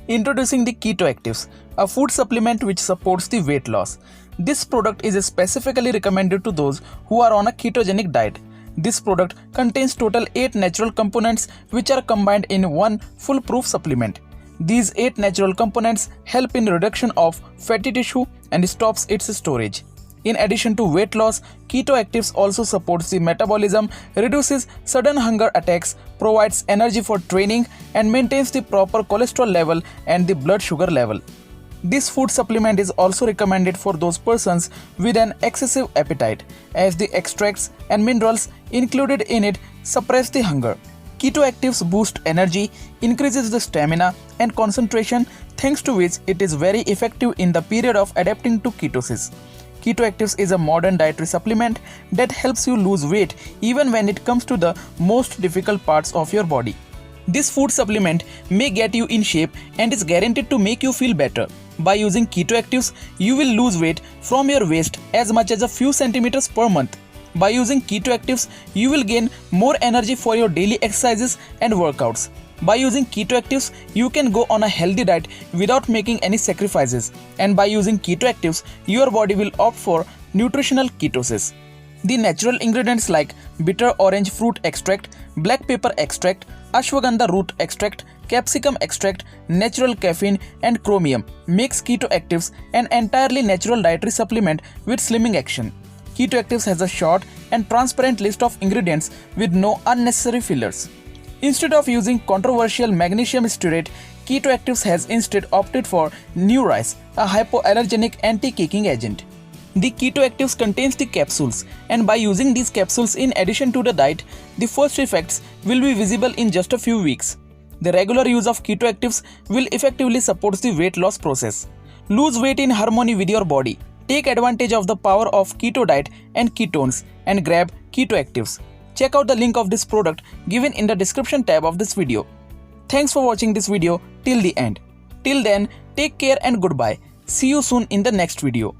Introducing the Keto Actives, a food supplement which supports the weight loss. This product is specifically recommended to those who are on a ketogenic diet. This product contains total 8 natural components which are combined in one foolproof supplement. These 8 natural components help in reduction of fatty tissue and stops its storage. In addition to weight loss, Keto Actives also supports the metabolism, reduces sudden hunger attacks, provides energy for training, and maintains the proper cholesterol level and the blood sugar level. This food supplement is also recommended for those persons with an excessive appetite, as the extracts and minerals included in it suppress the hunger. Keto Actives boost energy, increases the stamina and concentration, thanks to which it is very effective in the period of adapting to ketosis. Keto Actives is a modern dietary supplement that helps you lose weight even when it comes to the most difficult parts of your body. This food supplement may get you in shape and is guaranteed to make you feel better. By using Keto Actives, you will lose weight from your waist as much as a few centimeters per month. By using Keto Actives, you will gain more energy for your daily exercises and workouts. By using Keto Actives, you can go on a healthy diet without making any sacrifices. And by using Keto Actives, your body will opt for nutritional ketosis. The natural ingredients like bitter orange fruit extract, black pepper extract, ashwagandha root extract, capsicum extract, natural caffeine and chromium makes Keto Actives an entirely natural dietary supplement with slimming action. Keto Actives has a short and transparent list of ingredients with no unnecessary fillers. Instead of using controversial magnesium stearate, Keto Actives has instead opted for new rice, a hypoallergenic anti-caking agent. The Keto Actives contains the capsules, and by using these capsules in addition to the diet, the first effects will be visible in just a few weeks. The regular use of Keto Actives will effectively support the weight loss process. Lose weight in harmony with your body. Take advantage of the power of keto diet and ketones and grab Keto Actives. Check out the link of this product given in the description tab of this video. Thanks for watching this video till the end. Till then, take care and goodbye. See you soon in the next video.